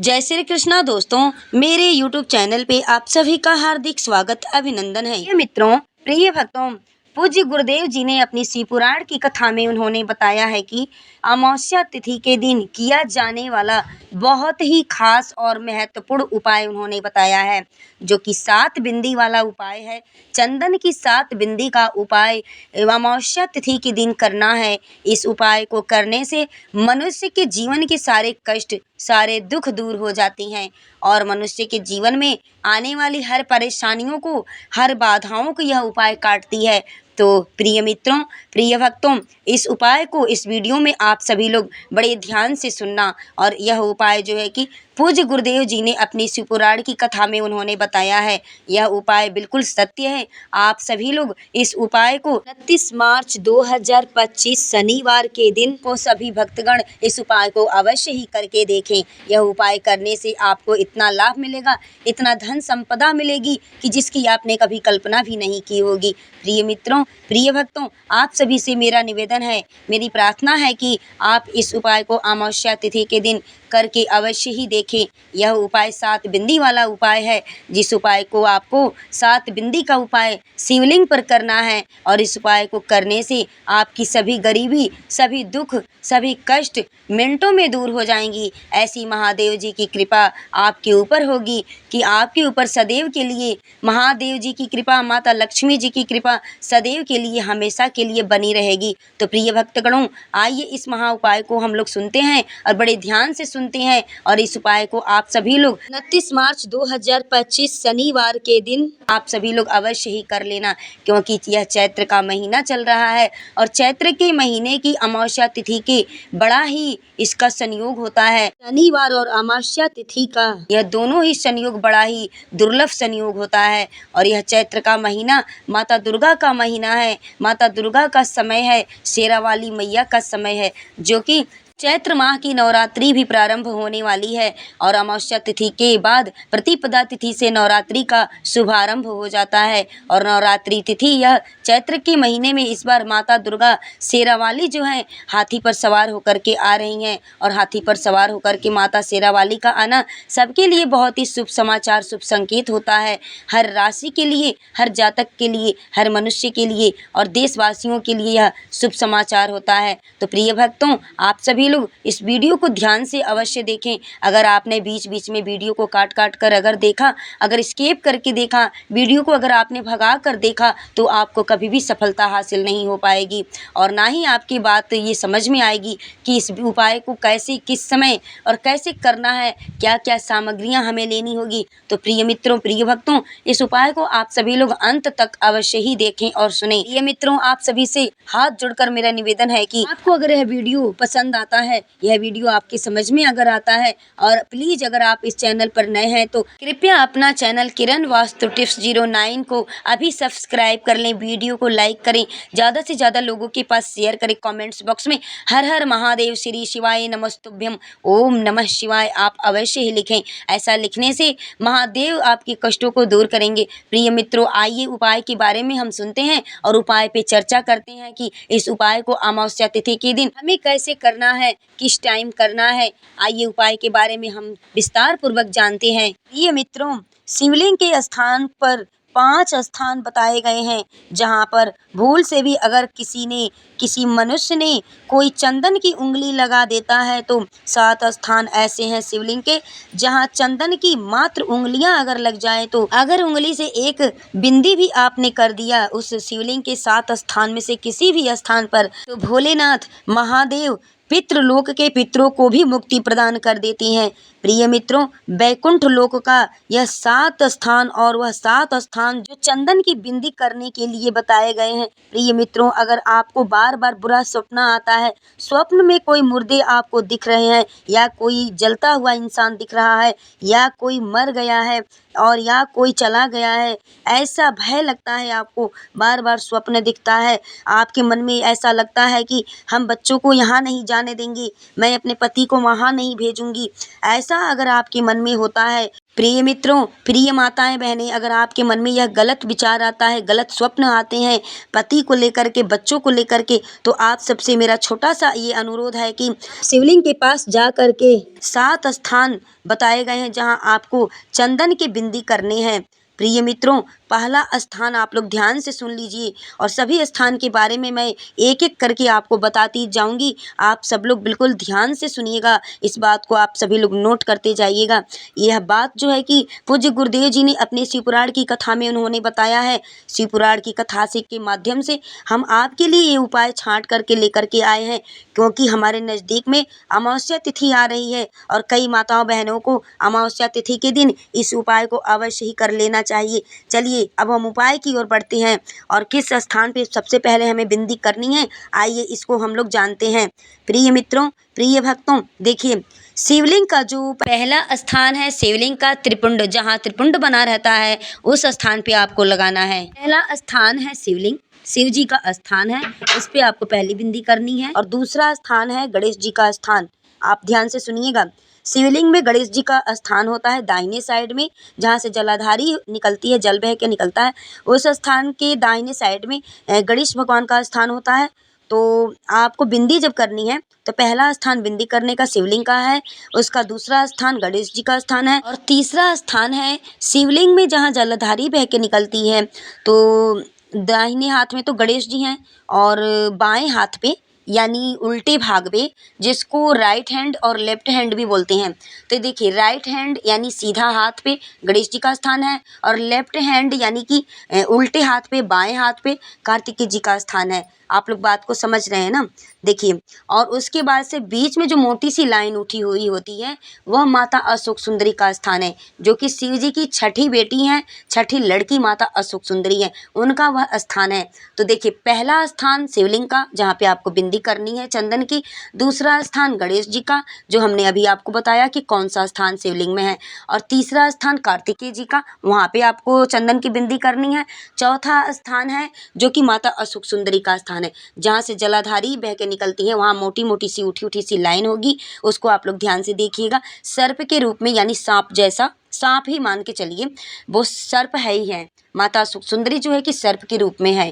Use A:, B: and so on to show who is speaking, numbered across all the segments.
A: जय श्री कृष्णा दोस्तों, मेरे YouTube चैनल पे आप सभी का हार्दिक स्वागत अभिनंदन है। ये मित्रों, प्रिय भक्तों, पूज्य गुरुदेव जी ने अपनी शिव पुराण की कथा में उन्होंने बताया है कि अमावस्या तिथि के दिन किया जाने वाला बहुत ही खास और महत्वपूर्ण उपाय उन्होंने बताया है, जो कि 7 बिंदी वाला उपाय है। चंदन की 7 बिंदी का उपाय अमावस्या तिथि के दिन करना है। इस उपाय को करने से मनुष्य के जीवन के सारे कष्ट, सारे दुख दूर हो जाती हैं और मनुष्य के जीवन में आने वाली हर परेशानियों को, हर बाधाओं को यह उपाय काटती है। तो प्रिय मित्रों, प्रिय भक्तों, इस उपाय को इस वीडियो में आप सभी लोग बड़े ध्यान से सुनना। और यह उपाय जो है कि पूज्य गुरुदेव जी ने अपनी शिव पुराण की कथा में उन्होंने बताया है। यह उपाय बिल्कुल सत्य है। आप सभी लोग इस उपाय को 29 मार्च 2025 शनिवार के दिन को सभी भक्तगण इस उपाय को अवश्य ही करके देखें। यह उपाय करने से आपको इतना लाभ मिलेगा, इतना धन संपदा मिलेगी कि जिसकी आपने कभी कल्पना भी नहीं की होगी। प्रिय मित्रों, प्रिय भक्तों, आप सभी से मेरा निवेदन है, मेरी प्रार्थना है कि आप इस उपाय को अमावस्या तिथि के दिन करके अवश्य ही देखें। यह उपाय 7 बिंदी वाला उपाय है, जिस उपाय को आपको 7 बिंदी का उपाय शिवलिंग पर करना है। और इस उपाय को करने से आपकी सभी गरीबी, सभी दुख, सभी कष्ट मिनटों में दूर हो जाएंगी। ऐसी महादेव जी की कृपा आपके ऊपर होगी कि आपके ऊपर सदैव के लिए महादेव जी की कृपा, माता लक्ष्मी जी की कृपा सदैव के लिए, हमेशा के लिए बनी रहेगी। तो प्रिय भक्तगणों, आइए इस महा उपाय को हम लोग सुनते हैं और बड़े ध्यान से सुनते हैं। और इस उपाय को आप सभी लोग 29 मार्च 2025 शनिवार के दिन आप सभी लोग अवश्य ही कर लेना, क्योंकि यह चैत्र का महीना चल रहा है और चैत्र के महीने की अमावस्या तिथि के बड़ा ही इसका संयोग होता है। शनिवार और अमावस्या तिथि का यह दोनों ही संयोग बड़ा ही दुर्लभ संयोग होता है। और यह चैत्र का महीना माता दुर्गा का महीना है, माता दुर्गा का समय है, शेरावाली मैया का समय है, जो कि चैत्र माह की नवरात्रि भी प्रारंभ होने वाली है। और अमावस्या तिथि के बाद प्रतिपदा तिथि से नवरात्रि का शुभारंभ हो जाता है। और नवरात्रि तिथि यह चैत्र के महीने में इस बार माता दुर्गा शेरावाली जो है हाथी पर सवार होकर के आ रही हैं। और हाथी पर सवार होकर के माता शेरावाली का आना सबके लिए बहुत ही शुभ समाचार, शुभ संकेत होता है। हर राशि के लिए, हर जातक के लिए, हर मनुष्य के लिए और देशवासियों के लिए यह शुभ समाचार होता है। तो प्रिय भक्तों, आप सभी लोग इस वीडियो को ध्यान से अवश्य देखें। अगर आपने बीच बीच में वीडियो को काट काट कर अगर देखा, अगर स्किप करके देखा, वीडियो को अगर आपने भगा कर देखा, तो आपको कभी भी सफलता हासिल नहीं हो पाएगी और ना ही आपकी बात ये समझ में आएगी कि इस उपाय को कैसे, किस समय और कैसे करना है, क्या क्या सामग्रियां हमें लेनी होगी। तो प्रिय मित्रों, प्रिय भक्तों, इस उपाय को आप सभी लोग अंत तक अवश्य ही देखें और सुने। प्रिय मित्रों, आप सभी से हाथ जोड़कर मेरा निवेदन है कि आपको अगर यह वीडियो पसंद आता है, यह वीडियो आपकी समझ में अगर आता है, और प्लीज अगर आप इस चैनल पर नए हैं तो कृपया अपना चैनल किरण वास्तु टिप्स 09 को अभी सब्सक्राइब कर लें, वीडियो को लाइक करें, ज़्यादा से ज़्यादा लोगों के पास शेयर करें। कमेंट्स बॉक्स में हर हर महादेव, श्री शिवाय नमस्तुभ्यम, ओम नमः शिवाय आप अवश्य ही लिखें। ऐसा लिखने से महादेव आपके कष्टों को दूर करेंगे। प्रिय मित्रों, आइए उपाय के बारे में हम सुनते हैं और उपाय पे चर्चा करते हैं कि इस उपाय को अमावस्या तिथि के दिन हमें कैसे करना है, किस टाइम करना है। आइए उपाय के बारे में हम विस्तार पूर्वक जानते हैं। प्रिय मित्रों, शिवलिंग के स्थान पर 5 स्थान बताए गए हैं, जहां पर भूल से भी अगर किसी मनुष्य ने कोई चंदन की उंगली लगा देता है तो 7 स्थान ऐसे हैं शिवलिंग के, जहां चंदन की मात्र उंगलियां अगर लग जाए, तो अगर उंगली से एक बिंदी भी आपने कर दिया उस शिवलिंग के 7 स्थान में से किसी भी स्थान पर, तो भोलेनाथ महादेव पितृलोक के पितरों को भी मुक्ति प्रदान कर देती हैं। प्रिय मित्रों, वैकुंठ लोक का यह 7 स्थान और वह 7 स्थान जो चंदन की बिंदी करने के लिए बताए गए हैं। प्रिय मित्रों, अगर आपको बार बार बुरा स्वप्न आता है, स्वप्न में कोई मुर्दे आपको दिख रहे हैं, या कोई जलता हुआ इंसान दिख रहा है, या कोई मर गया है और या कोई चला गया है, ऐसा भय लगता है, आपको बार बार स्वप्न दिखता है, आपके मन में ऐसा लगता है कि हम बच्चों को यहाँ नहीं जाने देंगे, मैं अपने पति को वहाँ नहीं भेजूंगी, ऐसा अगर आपके मन में होता है प्रिय मित्रों, प्रिय माताएं बहनें, अगर आपके मन में यह गलत विचार आता है, गलत स्वप्न आते हैं पति को लेकर के, बच्चों को लेकर के, तो आप सबसे मेरा छोटा सा ये अनुरोध है कि शिवलिंग के पास जा कर के 7 स्थान बताए गए हैं जहां आपको चंदन की बिंदी करनी है। प्रिय मित्रों, पहला स्थान आप लोग ध्यान से सुन लीजिए और सभी स्थान के बारे में मैं एक एक करके आपको बताती जाऊंगी। आप सब लोग बिल्कुल ध्यान से सुनिएगा, इस बात को आप सभी लोग नोट करते जाइएगा। यह बात जो है कि पूज्य गुरुदेव जी ने अपने शिवपुराण की कथा में उन्होंने बताया है। शिवपुराण की कथा से के माध्यम से हम आपके लिए ये उपाय छांट करके लेकर के आए हैं, क्योंकि हमारे नज़दीक में अमावस्या तिथि आ रही है और कई माताओं बहनों को अमावस्या तिथि के दिन इस उपाय को अवश्य ही कर लेना चाहिए। चलिए अब हम उपाय की ओर बढ़ते हैं और किस स्थान पे सबसे पहले हमें बिंदी करनी है, आइए इसको हम लोग जानते हैं। प्रिय मित्रों, प्रिय भक्तों, देखिए शिवलिंग का जो पहला स्थान है, शिवलिंग का त्रिपुंड, जहाँ त्रिपुंड बना रहता है उस स्थान पे आपको लगाना है। पहला स्थान है शिवलिंग, शिव जी का स्थान है, इस पे आपको पहली बिंदी करनी है। और दूसरा स्थान है गणेश जी का स्थान। आप ध्यान से सुनिएगा, शिवलिंग में गणेश जी का स्थान होता है दाहिने साइड में, जहाँ से जलाधारी निकलती है, जल बह के निकलता है, उस स्थान के दाहिने साइड में गणेश भगवान का स्थान होता है। तो आपको बिंदी जब करनी है तो पहला स्थान बिंदी करने का शिवलिंग का है, उसका दूसरा स्थान गणेश जी का स्थान है और तीसरा स्थान है शिवलिंग में जहाँ जलधारी बह के निकलती है। तो दाहिने हाथ में तो गणेश जी हैं और बाएं हाथ पे यानी उल्टे भाग में, जिसको राइट हैंड और लेफ्ट हैंड भी बोलते हैं। तो देखिए राइट हैंड यानी सीधा हाथ पे गणेश जी का स्थान है और लेफ्ट हैंड यानी कि उल्टे हाथ पे, बाएं हाथ पे कार्तिकेय जी का स्थान है। आप लोग बात को समझ रहे हैं ना। देखिए और उसके बाद से बीच में जो मोटी सी लाइन उठी हुई होती है वह माता अशोक सुंदरी का स्थान है, जो कि शिव जी की छठी बेटी हैं, छठी लड़की माता अशोक सुंदरी है, उनका वह स्थान है। तो देखिए पहला स्थान शिवलिंग का जहाँ पे आपको बिंदी करनी है चंदन की, दूसरा स्थान गणेश जी का जो हमने अभी आपको बताया कि कौन सा स्थान शिवलिंग में है, और तीसरा स्थान कार्तिकेय जी का, वहाँ पे आपको चंदन की बिंदी करनी है। चौथा स्थान है जो कि माता अशोक सुंदरी का स्थान है, जहाँ से जलाधारी बह के निकलती है, वहाँ मोटी मोटी सी उठी उठी सी लाइन होगी, उसको आप लोग ध्यान से देखिएगा। सर्प के रूप में यानी सांप जैसा, सांप ही मान के चलिए, वो सर्प है ही है। माता सुख सुंदरी जो है कि सर्प के रूप में है।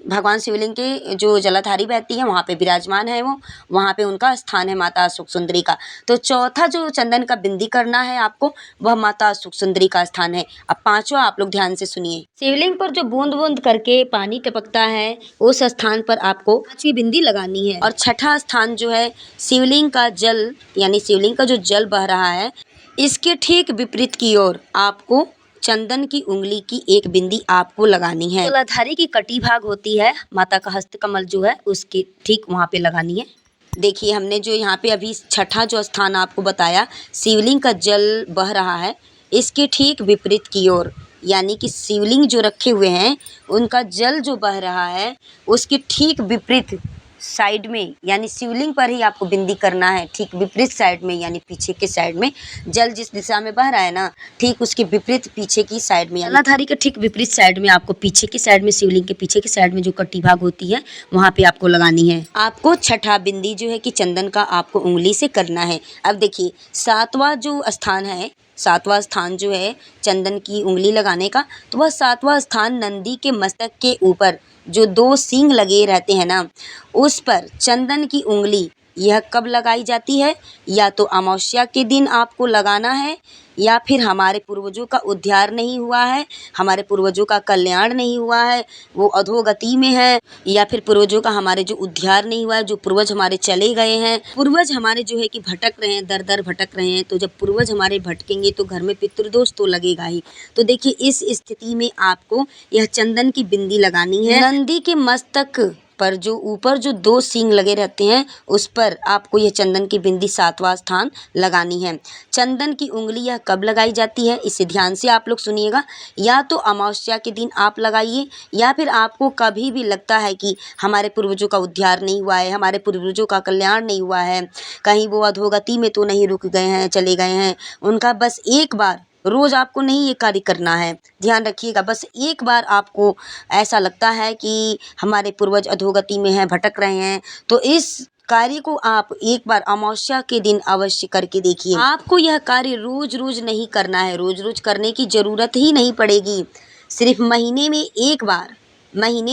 A: भगवान शिवलिंग के जो जलाधारी बहती है वहाँ पे विराजमान है वो, वहाँ पे उनका स्थान है माता सुख सुंदरी का। तो चौथा जो चंदन का बिंदी करना है आपको, वह माता सुख सुंदरी का स्थान है। अब पांचवा आप लोग ध्यान से सुनिए, शिवलिंग पर जो बूंद बूंद करके पानी टपकता है उस स्थान पर आपको पांचवी बिंदी लगानी है। और छठा स्थान जो है शिवलिंग का जल यानी शिवलिंग का जो जल बह रहा है, इसके ठीक विपरीत की ओर आपको चंदन की उंगली की एक बिंदी आपको लगानी है। जलाधारी की कटी भाग होती है, माता का हस्तकमल जो है उसके ठीक वहाँ पे लगानी है। देखिए हमने जो यहाँ पे अभी छठा जो स्थान आपको बताया, शिवलिंग का जल बह रहा है, इसके ठीक विपरीत की ओर यानी कि शिवलिंग जो रखे हुए हैं उनका जल जो बह रहा है उसके ठीक विपरीत साइड में यानी शिवलिंग पर ही आपको बिंदी करना है। ठीक विपरीत साइड में यानी पीछे के साइड में, जल जिस दिशा में बह रहा है ना, ठीक उसके विपरीत पीछे की साइड में, जलाधारी के ठीक विपरीत साइड में आपको पीछे की साइड में, शिवलिंग के पीछे की साइड में जो कटी भाग होती है वहाँ पे आपको लगानी है। आपको छठा बिंदी जो है कि चंदन का आपको उंगली से करना है। अब देखिए सातवां जो स्थान है, सातवां स्थान जो है चंदन की उंगली लगाने का, तो वह सातवां स्थान नंदी के मस्तक के ऊपर जो 2 सींग लगे रहते हैं ना, उस पर चंदन की उंगली यह कब लगाई जाती है, या तो अमावस्या के दिन आपको लगाना है, या फिर हमारे पूर्वजों का उद्धार नहीं हुआ है, हमारे पूर्वजों का कल्याण नहीं हुआ है, वो अधोगति में है, या फिर पूर्वजों का हमारे जो उद्धार नहीं हुआ है, जो पूर्वज हमारे चले गए हैं, पूर्वज हमारे जो है कि भटक रहे हैं, दर दर भटक रहे हैं। तो जब पूर्वज हमारे भटकेंगे तो घर में पितृदोष तो लगेगा ही। तो देखिए इस स्थिति में आपको यह चंदन की बिंदी लगानी है। नंदी के मस्तक पर जो ऊपर जो 2 सींग लगे रहते हैं उस पर आपको यह चंदन की बिंदी सातवां स्थान लगानी है। चंदन की उंगली यह कब लगाई जाती है, इसे ध्यान से आप लोग सुनिएगा। या तो अमावस्या के दिन आप लगाइए, या फिर आपको कभी भी लगता है कि हमारे पूर्वजों का उद्धार नहीं हुआ है, हमारे पूर्वजों का कल्याण नहीं हुआ है, कहीं वो अधोगति में तो नहीं रुक गए हैं, चले गए हैं, उनका बस एक बार, रोज़ आपको नहीं ये कार्य करना है, ध्यान रखिएगा, बस एक बार आपको ऐसा लगता है कि हमारे पूर्वज अधोगति में हैं, भटक रहे हैं, तो इस कार्य को आप एक बार अमावस्या के दिन अवश्य करके देखिए। आपको यह कार्य रोज रोज नहीं करना है, रोज रोज करने की जरूरत ही नहीं पड़ेगी। सिर्फ महीने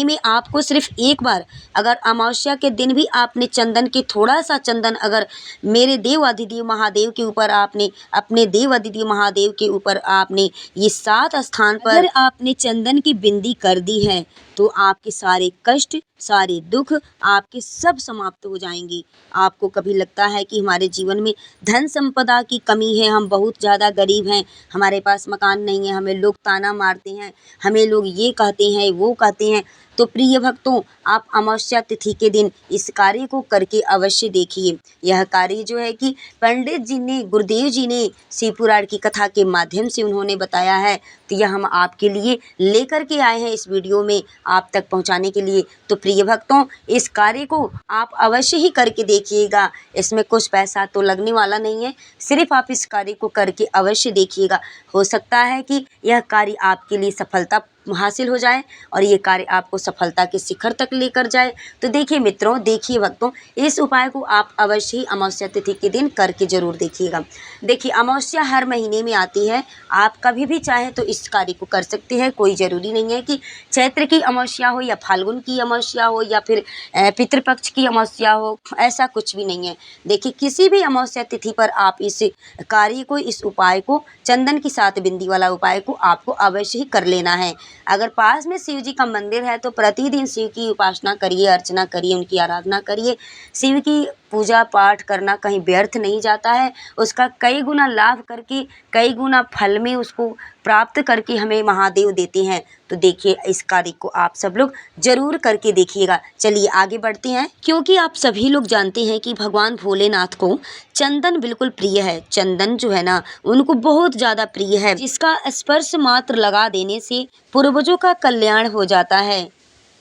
A: में आपको सिर्फ एक बार अगर अमावस्या के दिन भी आपने चंदन के थोड़ा सा चंदन अगर मेरे देव अधिदेव महादेव के ऊपर आपने अपने देव अधिदेव महादेव के ऊपर आपने ये 7 स्थान पर अगर आपने चंदन की बिंदी कर दी है तो आपके सारे कष्ट सारे दुख आपके सब समाप्त हो जाएंगे। आपको कभी लगता है कि हमारे जीवन में धन संपदा की कमी है, हम बहुत ज़्यादा गरीब हैं, हमारे पास मकान नहीं है, हमें लोग ताना मारते हैं, हमें लोग ये कहते हैं वो कहते हैं, तो प्रिय भक्तों आप अमावस्या तिथि के दिन इस कार्य को करके अवश्य देखिए। यह कार्य जो है कि पंडित जी ने गुरुदेव जी ने शिव पुराण की कथा के माध्यम से उन्होंने बताया है, तो यह हम आपके लिए लेकर के आए हैं इस वीडियो में आप तक पहुंचाने के लिए। तो प्रिय भक्तों इस कार्य को आप अवश्य ही करके देखिएगा। इसमें कुछ पैसा तो लगने वाला नहीं है, सिर्फ आप इस कार्य को करके अवश्य देखिएगा। हो सकता है कि यह कार्य आपके लिए सफलता हासिल हो जाए और ये कार्य आपको सफलता के शिखर तक लेकर जाए। तो देखिए मित्रों, देखिए भक्तों, इस उपाय को आप अवश्य ही अमावस्या तिथि के दिन करके जरूर देखिएगा। देखिए अमावस्या हर महीने में आती है, आप कभी भी चाहें तो इस कार्य को कर सकते हैं। कोई ज़रूरी नहीं है कि चैत्र की अमावस्या हो या फाल्गुन की अमावस्या हो या फिर पितृपक्ष की अमावस्या हो, ऐसा कुछ भी नहीं है। देखिए किसी भी अमावस्या तिथि पर आप इस कार्य को, इस उपाय को, चंदन की 7 बिंदी वाला उपाय को आपको अवश्य ही कर लेना है। अगर पास में शिव जी का मंदिर है तो प्रतिदिन शिव की उपासना करिए, अर्चना करिए, उनकी आराधना करिए। शिव की पूजा पाठ करना कहीं व्यर्थ नहीं जाता है, उसका कई गुना लाभ करके कई गुना फल में उसको प्राप्त करके हमें महादेव देते हैं। तो देखिए इस कार्य को आप सब लोग जरूर करके देखिएगा। चलिए आगे बढ़ते हैं, क्योंकि आप सभी लोग जानते हैं कि भगवान भोलेनाथ को चंदन बिल्कुल प्रिय है। चंदन जो है ना उनको बहुत ज़्यादा प्रिय है, जिसका स्पर्श मात्र लगा देने से पूर्वजों का कल्याण हो जाता है।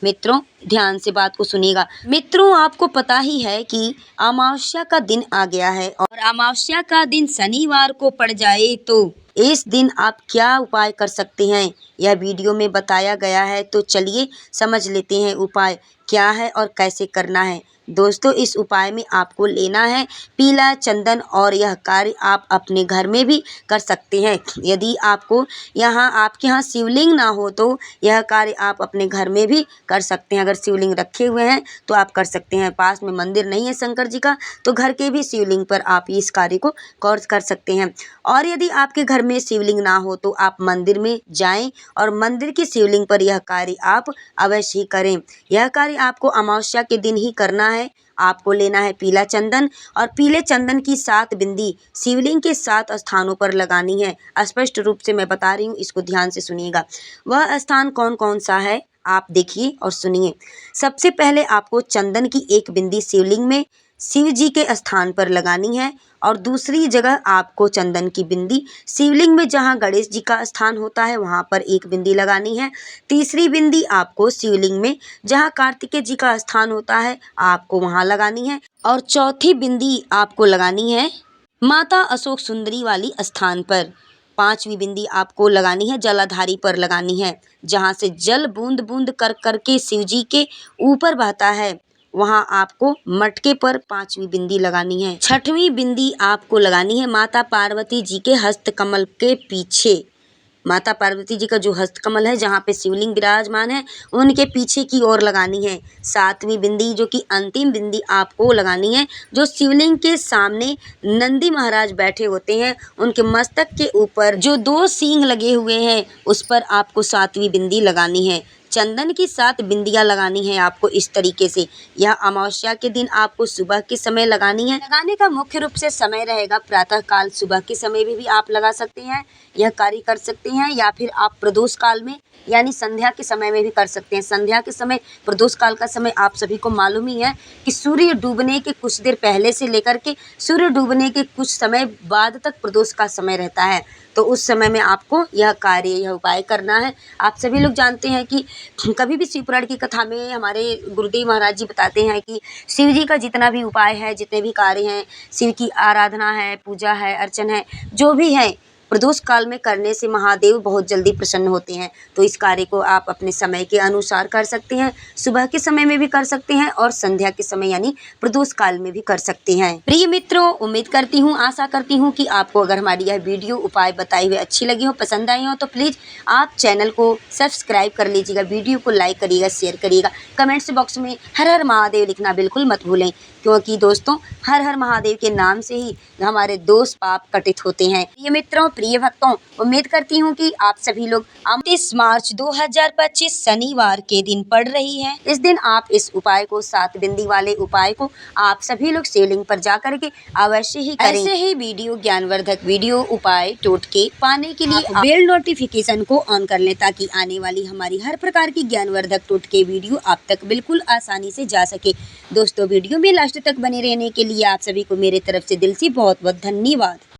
A: मित्रों ध्यान से बात को सुनिएगा। मित्रों आपको पता ही है कि अमावस्या का दिन आ गया है और अमावस्या का दिन शनिवार को पड़ जाए तो इस दिन आप क्या उपाय कर सकते हैं, यह वीडियो में बताया गया है। तो चलिए समझ लेते हैं उपाय क्या है और कैसे करना है। दोस्तों इस उपाय में आपको लेना है पीला चंदन और यह कार्य आप अपने घर में भी कर सकते हैं। यदि आपके यहाँ शिवलिंग ना हो तो यह कार्य आप अपने घर में भी कर सकते हैं। अगर शिवलिंग रखे हुए हैं तो आप कर सकते हैं, पास में मंदिर नहीं है शंकर जी का तो घर के भी शिवलिंग पर आप इस कार्य को कर सकते हैं। और यदि आपके घर में शिवलिंग ना हो तो आप मंदिर में जाएं और मंदिर की शिवलिंग पर यह कार्य आप अवश्य ही करें। यह कार्य आपको अमावस्या के दिन ही करना है। आपको लेना है पीला चंदन और पीले चंदन की 7 बिंदी शिवलिंग के 7 स्थानों पर लगानी है। स्पष्ट रूप से मैं बता रही हूँ, इसको ध्यान से सुनिएगा। वह स्थान कौन कौन सा है आप देखिए और सुनिए। सबसे पहले आपको चंदन की 1 बिंदी शिवलिंग में शिव जी के स्थान पर लगानी है और दूसरी जगह आपको चंदन की बिंदी शिवलिंग में जहाँ गणेश जी का स्थान होता है वहाँ पर 1 बिंदी लगानी है। तीसरी बिंदी आपको शिवलिंग में जहाँ कार्तिकेय जी का स्थान होता है आपको वहाँ लगानी है और चौथी बिंदी आपको लगानी है माता अशोक सुंदरी वाली स्थान पर। 5वीं बिंदी आपको लगानी है जलाधारी पर लगानी है, जहाँ से जल बूंद बूंद कर करके शिव जी के ऊपर बहता है, वहाँ आपको मटके पर 5वीं बिंदी लगानी है। 6वीं बिंदी आपको लगानी है माता पार्वती जी के हस्त कमल के पीछे। माता पार्वती जी का जो हस्तकमल है जहाँ पे शिवलिंग विराजमान है उनके पीछे की ओर लगानी है। 7वीं बिंदी जो कि अंतिम बिंदी आपको लगानी है जो शिवलिंग के सामने नंदी महाराज बैठे होते हैं उनके मस्तक के ऊपर जो 2 सींग लगे हुए हैं उस पर आपको 7वीं बिंदी लगानी है। चंदन की 7 बिंदियां लगानी है आपको इस तरीके से। यह अमावस्या के दिन आपको सुबह के समय लगानी है। लगाने का मुख्य रूप से समय रहेगा प्रातः काल, सुबह के समय में भी आप लगा सकते हैं, यह कार्य कर सकते हैं, या फिर आप प्रदोष काल में यानी संध्या के समय में भी कर सकते हैं। संध्या के समय, प्रदोष काल का समय आप सभी को मालूम ही है कि सूर्य डूबने के कुछ देर पहले से लेकर के सूर्य डूबने के कुछ समय बाद तक प्रदोष का समय रहता है। तो उस समय में आपको यह कार्य, यह उपाय करना है। आप सभी लोग जानते हैं कि कभी भी शिव पुराण की कथा में हमारे गुरुदेव महाराज जी बताते हैं कि शिव जी का जितना भी उपाय है, जितने भी कार्य हैं, शिव की आराधना है, पूजा है, अर्चन है, जो भी है, प्रदोष काल में करने से महादेव बहुत जल्दी प्रसन्न होते हैं। तो इस कार्य को आप अपने समय के अनुसार कर सकते हैं। सुबह के समय में भी कर सकते हैं और संध्या के समय यानी प्रदोष काल में भी कर सकते हैं। प्रिय मित्रों, उम्मीद करती हूँ, आशा करती हूँ कि आपको अगर हमारी यह वीडियो उपाय बताए हुए अच्छी लगी हो, पसंद आई हो, तो प्लीज़ आप चैनल को सब्सक्राइब कर लीजिएगा, वीडियो को लाइक करिएगा, शेयर करिएगा। कमेंट्स बॉक्स में हर हर महादेव लिखना बिल्कुल मत भूलें, क्योंकि दोस्तों हर हर महादेव के नाम से ही हमारे दोष पाप कटित होते हैं। प्रिय मित्रों, प्रिय भक्तों, उम्मीद करती हूँ कि आप सभी लोग 29 मार्च 2025 शनिवार के दिन पढ़ रही हैं। इस दिन आप इस उपाय को, 7 बिंदी वाले उपाय को आप सभी लोग शिवलिंग पर जा करके अवश्य ही करें। ऐसे ही वीडियो, ज्ञानवर्धक वीडियो, उपाय, टोटके पाने के लिए बेल नोटिफिकेशन को ऑन कर लें, ताकि आने वाली हमारी हर प्रकार की ज्ञानवर्धक टोटके वीडियो आप तक बिल्कुल आसानी से जा सके। दोस्तों, वीडियो में लास्ट तक बने रहने के लिए आप सभी को मेरे तरफ से दिल से बहुत बहुत धन्यवाद।